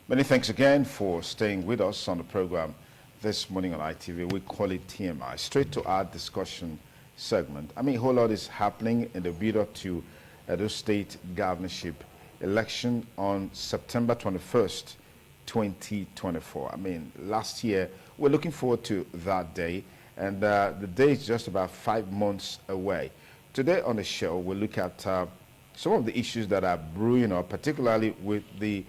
Many thanks again for staying with us on the program this morning on ITV. We call it TMI, straight to our discussion segment. I mean, a whole lot is happening in the build-up to Edo State governorship election on September 21st, 2024. I mean, last year, we're looking forward to that day, and the day is just about 5 months away. Today on the show, we'll look at some of the issues that are brewing up, particularly with the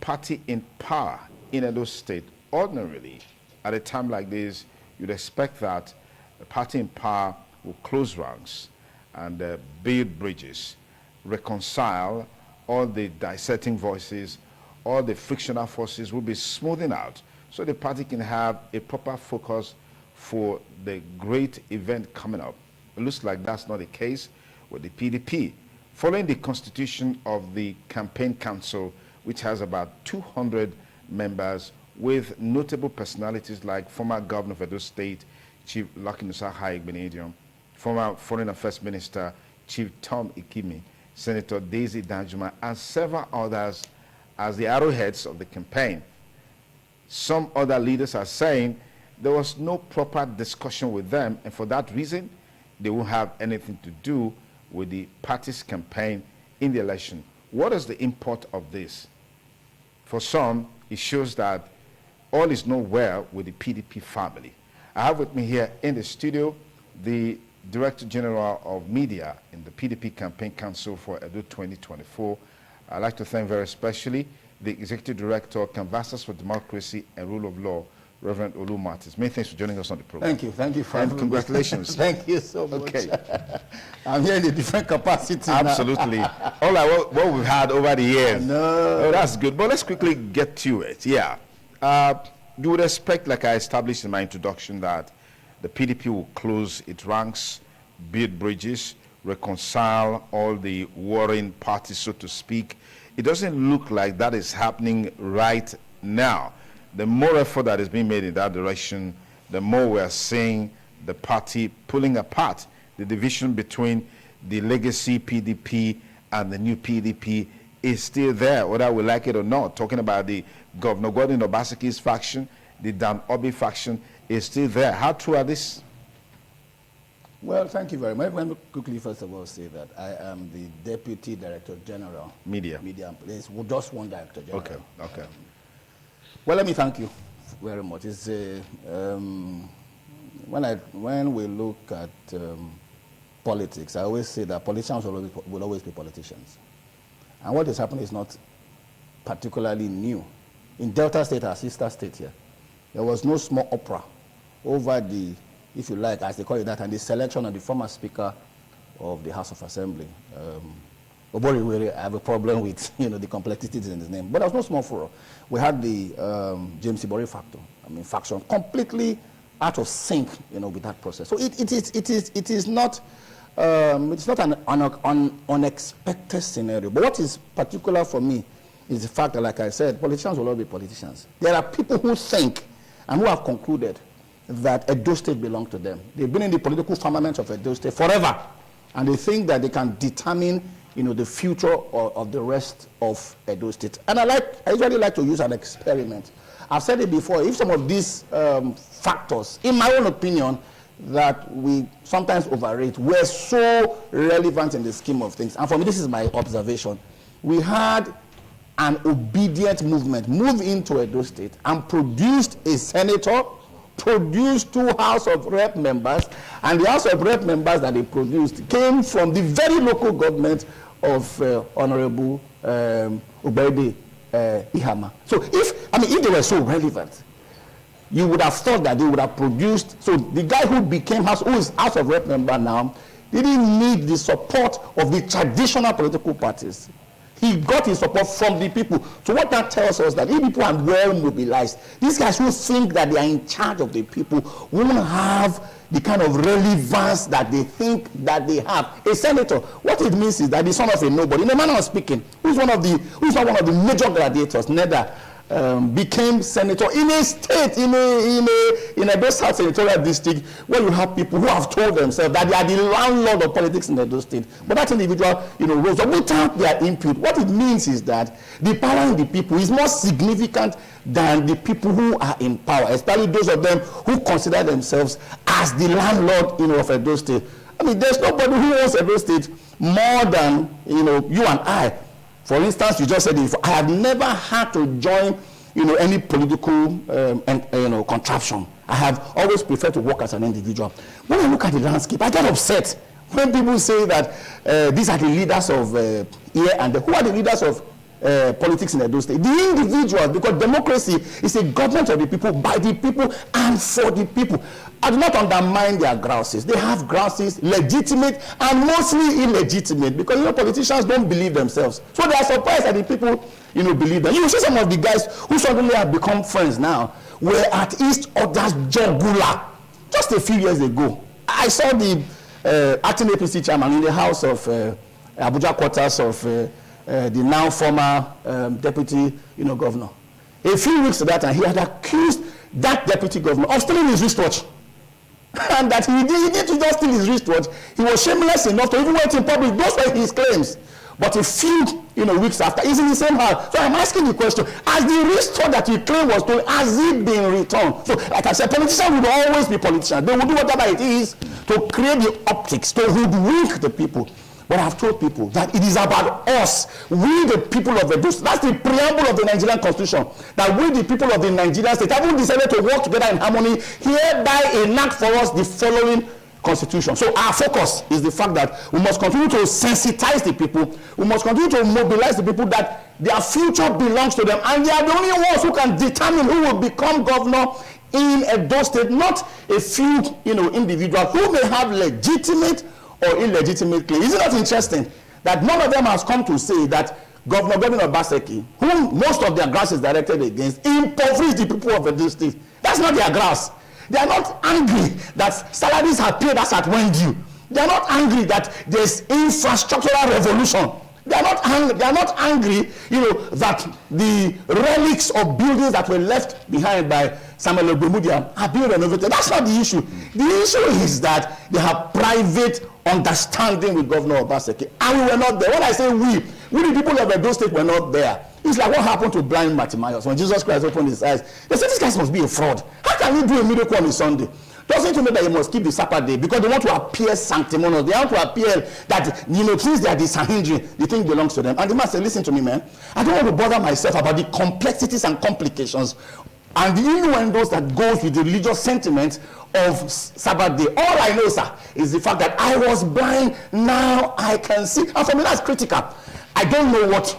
party in power in Edo State. Ordinarily, at a time like this, you'd expect that the party in power will close ranks and build bridges, reconcile all the dissecting voices, all the frictional forces will be smoothing out so the party can have a proper focus for the great event coming up. It looks like that's not the case with the PDP. Following the constitution of the campaign council, which has about 200 members with notable personalities like former governor of Edo State, Chief Lucky Nusa Benedium, former Foreign Affairs Minister, Chief Tom Ikimi, Senator Daisy Danjuma, and several others as the arrowheads of the campaign. Some other leaders are saying there was no proper discussion with them, and for that reason, they won't have anything to do with the party's campaign in the election. What is the import of this? For some, it shows that all is not well with the PDP family. I have with me here in the studio the Director General of Media in the PDP Campaign Council for Edo 2024. I'd like to thank very especially the Executive Director, Canvassers for Democracy and Rule of Law, Reverend Olu Martins. Many thanks for joining us on the program. Thank you for and congratulations. Thank you so much. Okay. I'm here in a different capacity Absolutely. All right, what we've had over the years. No. Oh, that's good. But let's quickly get to it. Yeah. You would expect, like I established in my introduction, that the PDP will close its ranks, build bridges, reconcile all the warring parties, so to speak. It doesn't look like that is happening right now. The more effort that is being made in that direction, the more we are seeing the party pulling apart. The division between the legacy PDP and the new PDP is still there, whether we like it or not. Talking about the Governor Gordon Obaseki's faction, the Dan Obi faction is still there. How true are this? Well, thank you very much. Let me quickly, first of all, say that I am the Deputy Director General. Media. There's just one Director General. Okay. Well, let me thank you very much. It's when we look at politics, I always say that politicians will always be politicians. And what is happening is not particularly new. In Delta State, our sister state here, there was no small opera over the, if you like, as they call it that, and the selection of the former Speaker of the House of Assembly. I have a problem with the complexities in his name, but there was no small furor. We had the James Ibori faction completely out of sync, with that process. So it is not an unexpected scenario. But what is particular for me is the fact that, like I said, politicians will always be politicians. There are people who think and who have concluded that Edo State belongs to them. They've been in the political firmament of Edo State forever, and they think that they can determine the future of the rest of Edo State. And I usually like to use an experiment. I've said it before, if some of these factors, in my own opinion, that we sometimes overrate, were so relevant in the scheme of things, and for me this is my observation, we had an obedient movement move into Edo State and produced a senator, produced 2 House of Rep members, and the House of Rep members that they produced came from the very local government of Honorable Ubede Ihama. So if they were so relevant, you would have thought that they would have produced, so the guy who is House of Rep member now, didn't need the support of the traditional political parties. He got his support from the people. So what that tells us that if people are well mobilized, these guys who think that they are in charge of the people won't have the kind of relevance that they think that they have. A senator, what it means is that the son of a nobody, in a manner of speaking, who's not one of the major gladiators, neither became senator in a state, in a Edo South senatorial district, where you have people who have told themselves that they are the landlord of politics in Edo State. But that individual, rose up without their input. What it means is that the power in the people is more significant than the people who are in power, especially those of them who consider themselves as the landlord, of Edo State. I mean, there's nobody who owns Edo State more than, you and I. For instance, you just said it, I have never had to join, any political, contraption. I have always preferred to work as an individual. When I look at the landscape, I get upset when people say that these are the leaders of here and there. Who are the leaders of politics in Edo State? The individuals, because democracy is a government of the people, by the people, and for the people. I do not undermine their grouses. They have grouses, legitimate and mostly illegitimate, because politicians don't believe themselves. So they are surprised that the people believe them. You see some of the guys who suddenly have become friends now were at East Odas Jogula just a few years ago. I saw the acting APC chairman in the house of Abuja quarters of the now former deputy governor. A few weeks to that time, he had accused that deputy governor of stealing his wristwatch. And that he did to just steal his wristwatch. He was shameless enough to even went in public. Those were his claims. But a few weeks after, he's in the same house. So I'm asking the question, has the wristwatch that you claim was stolen, has it been returned? So like I said, politicians will always be politicians. They will do whatever it is to create the optics, to hoodwink the people. But I've told people that it is about us, we the people of Edo State. That's the preamble of the Nigerian Constitution. That we the people of the Nigerian state have decided to work together in harmony, hereby enact for us the following constitution. So our focus is the fact that we must continue to sensitize the people. We must continue to mobilize the people that their future belongs to them. And they are the only ones who can determine who will become governor in Edo State, not a few individuals who may have legitimate or illegitimate claim. Is it not interesting that none of them has come to say that Governor Obaseki, whom most of their grass is directed against, impoverished the people of Edo State? That's not their grass. They are not angry that salaries are paid as at when due. They are not angry that there's infrastructural revolution. They are not angry. They are not angry, that the relics of buildings that were left behind by Samuel Ogbemudia are being renovated. That's not the issue. The issue is that they have private understanding with Governor Obaseki, and we were not there. When I say we the people of Edo State were not there. It's like what happened to blind Bartimaeus when Jesus Christ opened his eyes. They said this guy must be a fraud. How can he do a miracle on a Sunday? Doesn't it mean that he must keep the Sabbath day because they want to appear sanctimonious? They want to appear that since they are the Sanhedrin, the thing belongs to them. And the man said, listen to me, man. I don't want to bother myself about the complexities and complications and the innuendos that goes with the religious sentiments of Sabbath day. All I know, sir, is the fact that I was blind, now I can see. And for me, that's critical. I don't know what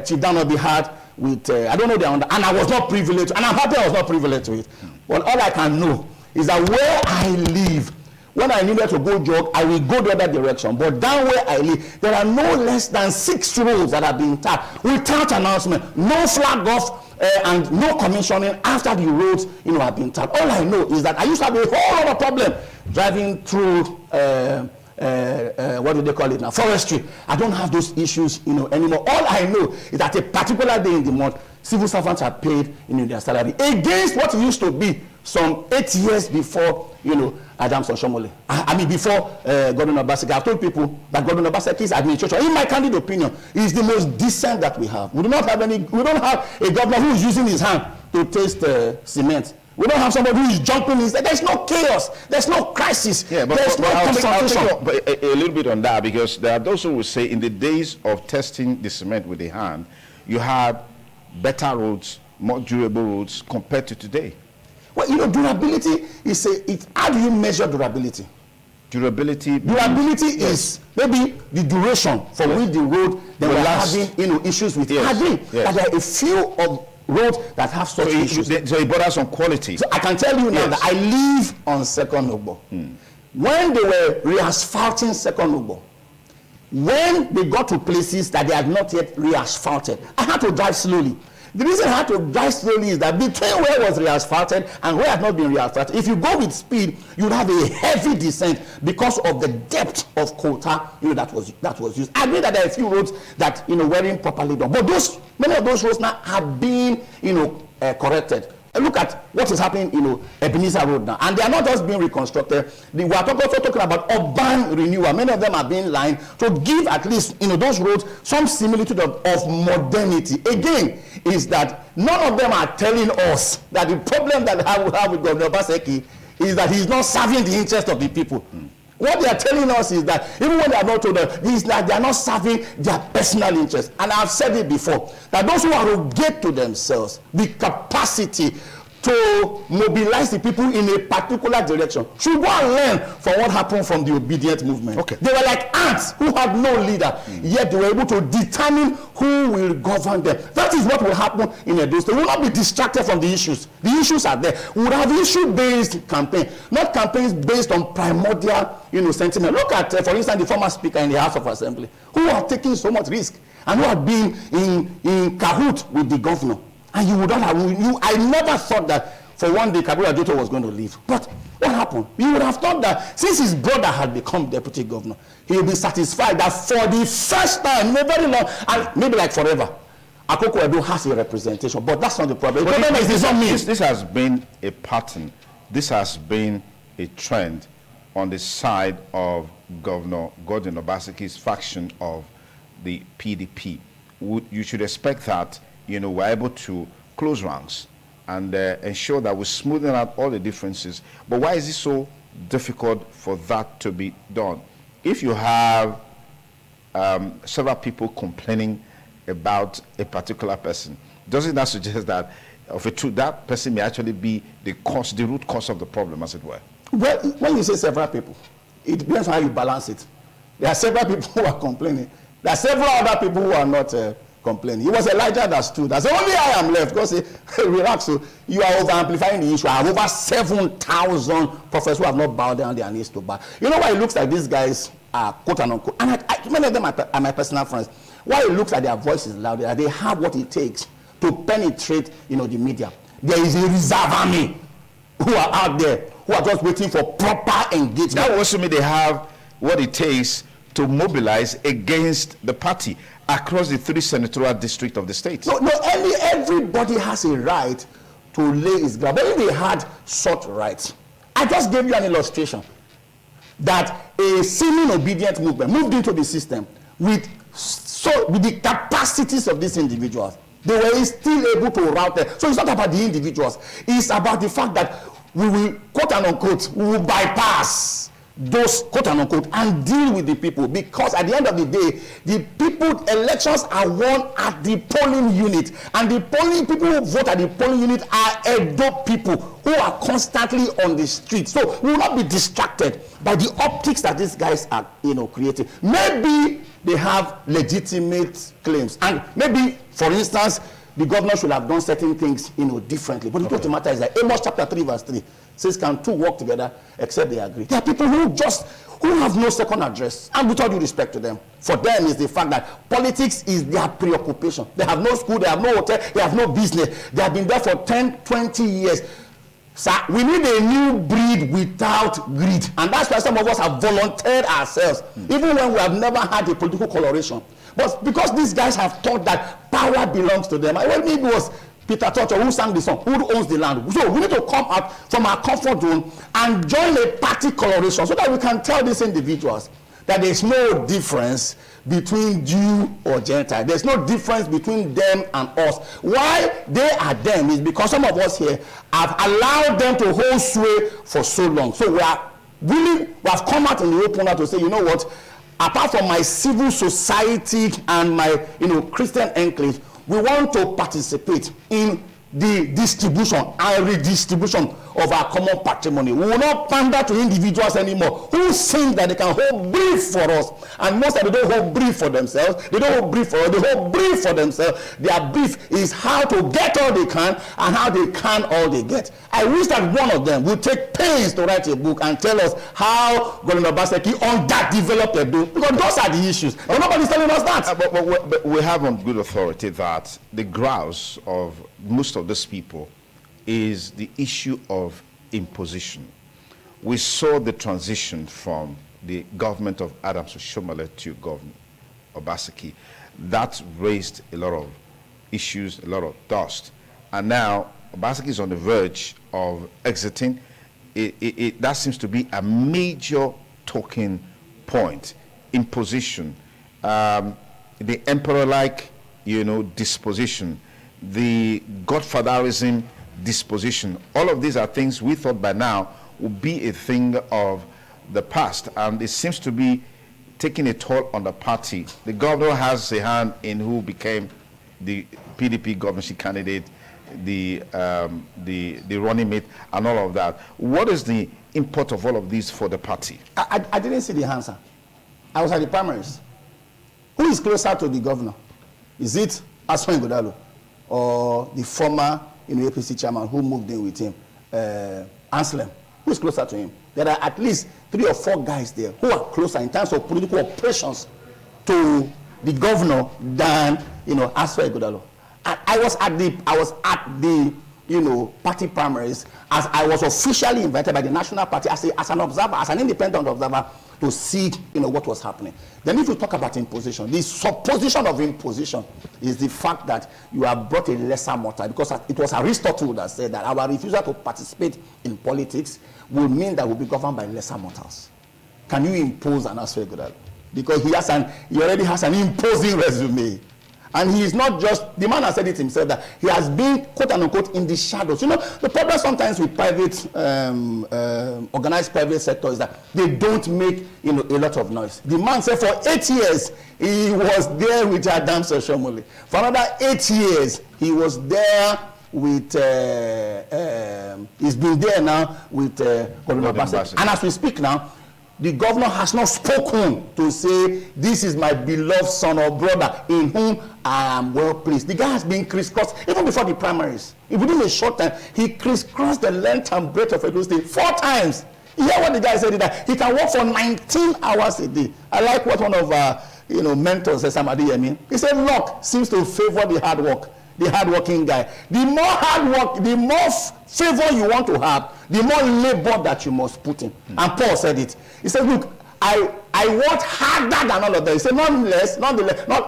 Chief Danobi had with, I don't know their and I was not privileged, and I'm happy I was not privileged to it. But all I can know is that where I live, when I needed to go jog, I will go the other direction. But down where I live, there are no less than 6 roads that have been tapped without announcement, no flag off, and no commissioning after the roads, have been tapped. All I know is that I used to have a whole lot of problem driving through, what do they call it now? Forestry. I don't have those issues, anymore. All I know is that a particular day in the month, civil servants are paid, their salary against what used to be some 8 years before, Adams Oshomole. I mean, before Governor Obaseki. I've told people that Governor Obaseki's administration, in my candid opinion, is the most decent that we have. We don't have a governor who is using his hand to taste cement. We don't have somebody who is jumping in. There's no chaos. There's no crisis. Yeah, there's no confrontation. But a little bit on that, because there are those who will say in the days of testing the cement with the hand, you had better roads, more durable roads compared to today. Well, durability is how do you measure durability? Durability is maybe the duration for which the road they were having issues with. I agree that there are a few of roads that have such issues. So it borders on quality. So I can tell you now that I live on Second Ogbo. When they were re-asphalting Second Ogbo, when they got to places that they had not yet re-asphalted, I had to drive slowly. The reason I had to drive slowly is that between where was re-asphalted and where had not been re-asphalted, if you go with speed, you would have a heavy descent because of the depth of quota, that was used. I agree that there are a few roads that, weren't properly done, but many of those roads now have been, corrected. Look at what is happening, Ebenezer Road now. And they are not just being reconstructed. We are also talking about urban renewal. Many of them are being lined to give at least, those roads some similitude of modernity. Again, is that none of them are telling us that the problem that we have with Governor Obaseki is that he's not serving the interest of the people. What they are telling us is that even when they are not told that, is that they are not serving their personal interest. And I've said it before, that those who arrogate to themselves the capacity to mobilize the people in a particular direction should go and learn from what happened from the obedient movement. Okay. They were like ants who had no leader, yet they were able to determine who will govern them. That is what will happen in Edo State. We will not be distracted from the issues. The issues are there. We will have issue-based campaign, not campaigns based on primordial, sentiment. Look at, for instance, the former speaker in the House of Assembly, who are taking so much risk and who have been in cahoot with the governor. And you would not have, I never thought that for one day Kabir Ajoto was going to leave. But what happened? You would have thought that since his brother had become deputy governor, he would be satisfied that for the first time in a very long, and maybe like forever, Akoko Edo has a representation. But that's not the problem. The problem is not me. This has been a pattern. This has been a trend on the side of Governor Godwin Obaseki's faction of the PDP. You should expect that we're able to close ranks and ensure that we're smoothing out all the differences. But why is it so difficult for that to be done? If you have several people complaining about a particular person, doesn't that suggest that of a truth that person may actually be the root cause of the problem, as it were? Well, when you say several people, it depends on how you balance it. There are several people who are complaining. There are several other people who are not complaining. It was Elijah that stood. That's only I am left. God say, hey, relax. So you are over amplifying the issue. I have over 7,000 prophets who have not bowed down their knees to bow. You know why it looks like these guys are quote and unquote, and many of them are my personal friends. Why it looks like their voice is louder, that they have what it takes to penetrate, the media. There is a reserve army who are out there who are just waiting for proper engagement. That also means they have what it takes to mobilize against the party across the 3 senatorial districts of the state. No, everybody has a right to lay his ground. But if they had such rights, I just gave you an illustration that a seeming obedient movement moved into the system with the capacities of these individuals. They were still able to route them. So it's not about the individuals. It's about the fact that we will, quote and unquote, we will bypass those, quote and unquote, and deal with the people, because at the end of the day, the people, elections are won at the polling unit, and the polling people who vote at the polling unit are Edo people who are constantly on the street. So we will not be distracted by the optics that these guys are, creating. Maybe they have legitimate claims, and maybe, for instance, the governor should have done certain things, differently. But the truth of the matter is that Amos chapter 3 verse 3 says, can two work together except they agree? There are people who have no second address, and with all due respect to them, for them is the fact that politics is their preoccupation. They have no school, they have no hotel, they have no business. They have been there for 10, 20 years. So we need a new breed without greed. And that's why some of us have volunteered ourselves, even when we have never had a political coloration. But because these guys have thought that power belongs to them, I mean, it was Peter Torture who sang the song, who owns the land. So we need to come out from our comfort zone and join a party coloration so that we can tell these individuals that there's no difference between Jew or Gentile. There's no difference between them and us. Why they are them is because some of us here have allowed them to hold sway for so long. So we have come out in the open now to say, you know what, apart from my civil society and my Christian enclave, we want to participate in the distribution and redistribution of our common patrimony. We will not pander to individuals anymore who think that they can hold brief for us. And most of them don't hold brief for themselves. They don't hold brief for us. They hold brief for themselves. Their brief is how to get all they can and how they can all they get. I wish that one of them would take pains to write a book and tell us how Governor Obaseki underdeveloped Edo, because those are the issues. But nobody's telling us that. But we have on good authority that the grouse of most of these people is the issue of imposition. We saw the transition from the government of Adams Oshiomhole to Governor Obaseki. That raised a lot of issues, a lot of dust. And now Obaseki is on the verge of exiting. That seems to be a major talking point. Imposition, the emperor-like, disposition, the godfatherism disposition. All of these are things we thought by now would be a thing of the past, and it seems to be taking a toll on the party. The governor has a hand in who became the PDP governorship candidate, the running mate, and all of that. What is the import of all of these for the party? I didn't see the answer. I was at the primaries. Who is closer to the governor? Is it Aswan Godalo or the former APC chairman who moved in with him, Anselm? Who is closer to him? There are at least 3 or 4 guys there who are closer in terms of political operations to the governor than Aswan Godalo. I was at the party primaries as I was officially invited by the national party as an observer, as an independent observer, to see what was happening. Then if you talk about imposition, the supposition of imposition is the fact that you have brought a lesser mortal, because it was Aristotle that said that our refusal to participate in politics will mean that we'll be governed by lesser mortals. Can you impose an Aswan Godalo? Because he already has an imposing resume. And he is not just, the man has said it himself, that he has been, quote unquote, in the shadows. The problem sometimes with private, organized private sector is that they don't make, a lot of noise. The man said for 8 years, he was there with Adams Oshiomhole. For another 8 years, he was there with, he's been there now with Governor Obaseki. And as we speak now, the governor has not spoken to say, this is my beloved son or brother in whom I am well pleased. The guy has been crisscrossed, even before the primaries. Within a short time, he crisscrossed the length and breadth of Edo State 4 times. You hear what the guy said, that he can work for 19 hours a day. I like what one of our mentors said, Samadi. He said, luck seems to favor the hard work. The hard-working guy. The more hard work, the more favor you want to have, the more labor that you must put in. And Paul said it. He said, look, I worked harder than all of them. He said, not less, not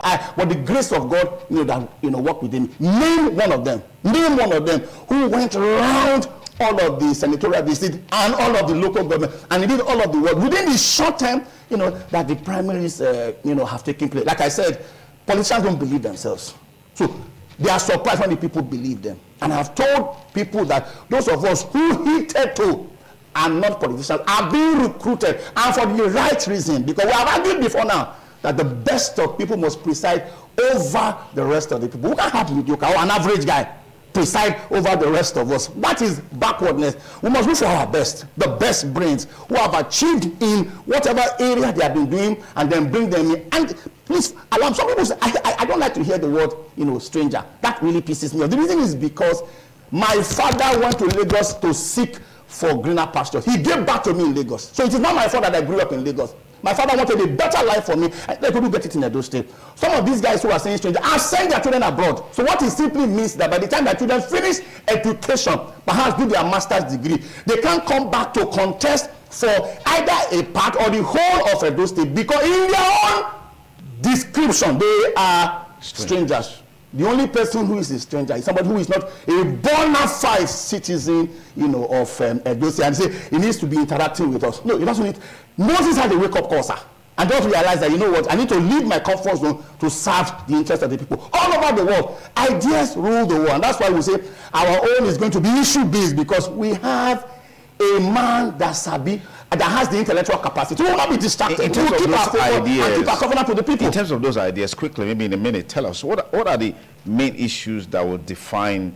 I, but the grace of God, work with him. Name one of them. Name one of them who went around all of the senatorial district and all of the local government, and he did all of the work within the short time, that the primaries, have taken place. Like I said, politicians don't believe themselves. So they are surprised when the people believe them. And I've told people that those of us who heated to are not politicians are being recruited, and for the right reason, because we have argued before now that the best of people must preside over the rest of the people. We can't have mediocre or an average guy preside over the rest of us. That is backwardness. We must look for our best, the best brains who have achieved in whatever area they have been doing, and then bring them in. And please, alarm. Some people say, I don't like to hear the word, stranger. That really pisses me off. The reason is because my father went to Lagos to seek for greener pastures. He gave back to me in Lagos. So it is not my fault that I grew up in Lagos. My father wanted a better life for me. They couldn't get it in Edo State. Some of these guys who are saying stranger are sending their children abroad. So what it simply means that by the time their children finish education, perhaps do their master's degree, they can't come back to contest for either a part or the whole of Edo State, because in their own description, they are strangers. The only person who is a stranger is somebody who is not a bona fide citizen, of Edo State, and say he needs to be interacting with us. No, he doesn't need. Moses had a wake-up call, sir, and just realize that, what, I need to leave my comfort zone to serve the interest of the people all over the world. Ideas rule the world, and that's why we say our own is going to be issue-based, because we have a man that has the intellectual capacity. We will not be distracted. In terms of those ideas, and keep our covenant with the people. In terms of those ideas, quickly, maybe in a minute, tell us what are the main issues that will define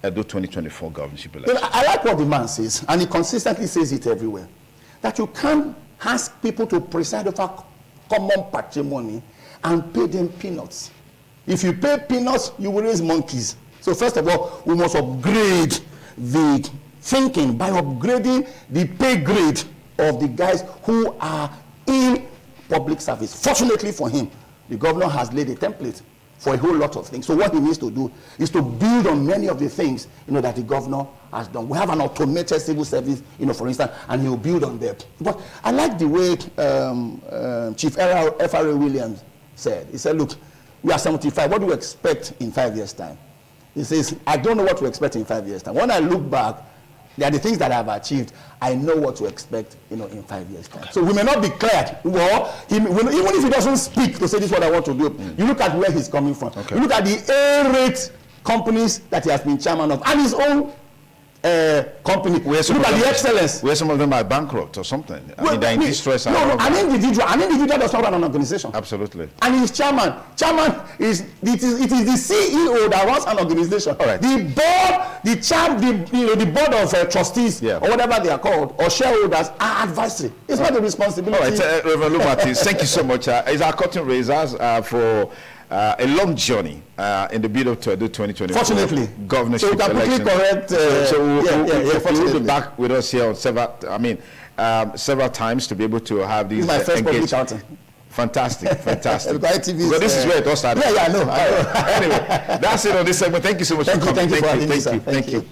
Edo 2024 governorship election? I like what the man says, and he consistently says it everywhere, that you can't ask people to preside over common patrimony and pay them peanuts. If you pay peanuts, you will raise monkeys. So first of all, we must upgrade the thinking by upgrading the pay grade of the guys who are in public service. Fortunately for him, the governor has laid a template for a whole lot of things. So what he needs to do is to build on many of the things, that the governor has done. We have an automated civil service, for instance, and he'll build on that. But I like the way Chief F.R.A. Williams said. He said, look, we are 75. What do we expect in 5 years' time? He says, I don't know what to expect in 5 years' time. When I look back, there are the things that I have achieved. I know what to expect, in 5 years' time. So we may not be clear. Well, even if he doesn't speak to say this is what I want to do, you look at where he's coming from. You look at the A-rate companies that he has been chairman of, and his own company. Look at the excellence. Where some of them are bankrupt or something. They're in distress. No, an individual does not run an organization. Absolutely. And he's chairman. Chairman is it is the CEO that runs an organization. All right. The board, the board of trustees, or whatever they are called, or shareholders are advisory. It's not the responsibility. All right, Reverend Lumatis, thank you so much. It's our curtain raisers for a long journey in the build-up to Edo 2024. Fortunately, governorship so we can quickly correct. We'll be back with us here on several times to be able to have these. This is my first public outing. Fantastic. Because this is where it all started. I know. Anyway, that's it on this segment. Thank you so much for coming. Thank you.